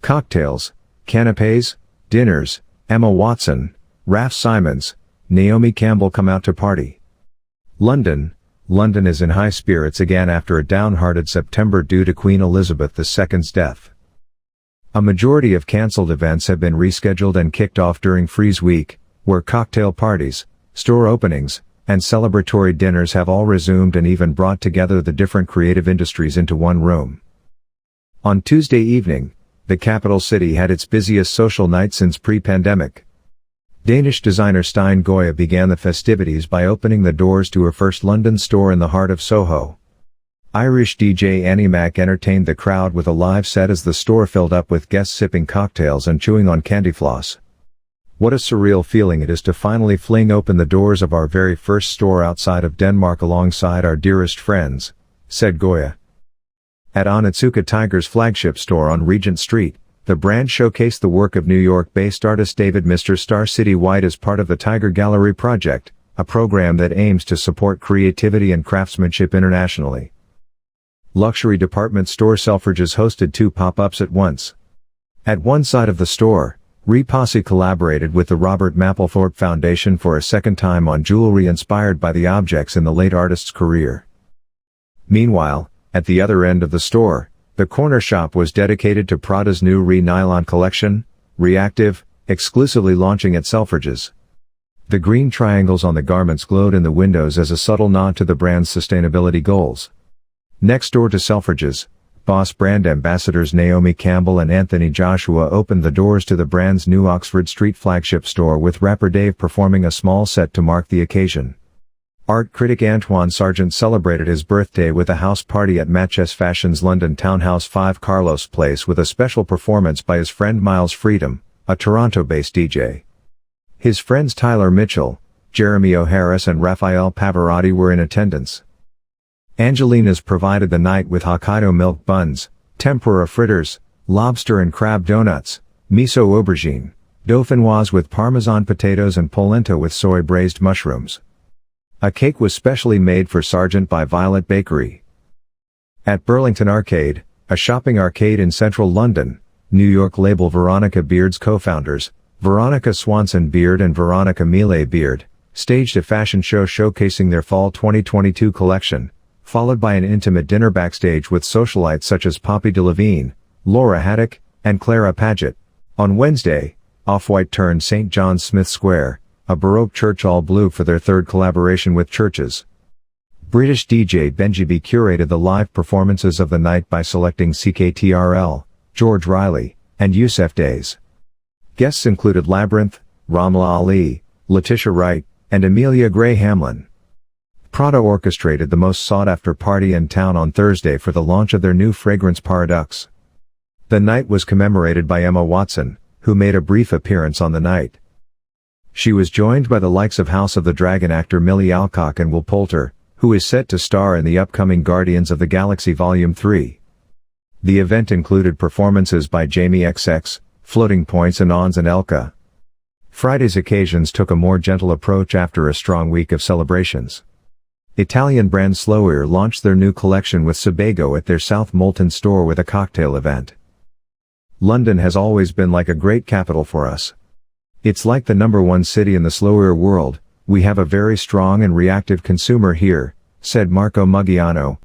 Cocktails, canapes, dinners, Emma Watson, Raf Simons, Naomi Campbell come out to party. London is in high spirits again after a downhearted September due to Queen Elizabeth II's death. A majority of cancelled events have been rescheduled and kicked off during Freeze Week, where cocktail parties, store openings, and celebratory dinners have all resumed and even brought together the different creative industries into one room. On Tuesday evening, the capital city had its busiest social night since pre-pandemic. Danish designer Stein Goya began the festivities by opening the doors to her first London store in the heart of Soho. Irish DJ Annie Mac entertained the crowd with a live set as the store filled up with guests sipping cocktails and chewing on candy floss. What a surreal feeling it is to finally fling open the doors of our very first store outside of Denmark alongside our dearest friends, said Goya. At Onitsuka Tiger's flagship store on Regent Street, the brand showcased the work of New York-based artist David Mr. Star Citywide as part of the Tiger Gallery project, a program that aims to support creativity and craftsmanship internationally. Luxury department store Selfridges hosted 2 pop-ups at once. At one side of the store, Reposse collaborated with the Robert Mapplethorpe Foundation for a second time on jewelry inspired by the objects in the late artist's career. Meanwhile, at the other end of the store, the corner shop was dedicated to Prada's new Re-Nylon collection, Reactive, exclusively launching at Selfridges. The green triangles on the garments glowed in the windows as a subtle nod to the brand's sustainability goals. Next door to Selfridges, Boss brand ambassadors Naomi Campbell and Anthony Joshua opened the doors to the brand's new Oxford Street flagship store with rapper Dave performing a small set to mark the occasion. Art critic Antoine Sargent celebrated his birthday with a house party at Matches Fashion's London Townhouse 5 Carlos Place with a special performance by his friend Miles Freedom, a Toronto-based DJ. His friends Tyler Mitchell, Jeremy O'Harris and Raphael Pavarotti were in attendance. Angelina's provided the night with Hokkaido milk buns, tempura fritters, lobster and crab donuts, miso aubergine, dauphinoise with parmesan potatoes and polenta with soy braised mushrooms. A cake was specially made for Sargent by Violet Bakery. At Burlington Arcade, a shopping arcade in central London, New York label Veronica Beard's co-founders, Veronica Swanson Beard and Veronica Millet Beard, staged a fashion show showcasing their fall 2022 collection, followed by an intimate dinner backstage with socialites such as Poppy Delevingne, Laura Haddock, and Clara Paget. On Wednesday, Off-White turned St. John's Smith Square, a Baroque church all blue for their third collaboration with churches. British DJ Benji B curated the live performances of the night by selecting CKTRL, George Riley, and Youssef Days. Guests included Labyrinth, Ramla Ali, Letitia Wright, and Amelia Gray Hamlin. Prada orchestrated the most sought-after party in town on Thursday for the launch of their new fragrance Paradox. The night was commemorated by Emma Watson, who made a brief appearance on the night. She was joined by the likes of House of the Dragon actor Millie Alcock and Will Poulter, who is set to star in the upcoming Guardians of the Galaxy Volume 3. The event included performances by Jamie XX, Floating Points and Ons and Elka. Friday's occasions took a more gentle approach after a strong week of celebrations. Italian brand Slow Ear launched their new collection with Sebago at their South Molton store with a cocktail event. London has always been like a great capital for us. It's like the #1 city in the Slow Ear world. We have a very strong and reactive consumer here, said Marco Muggiano,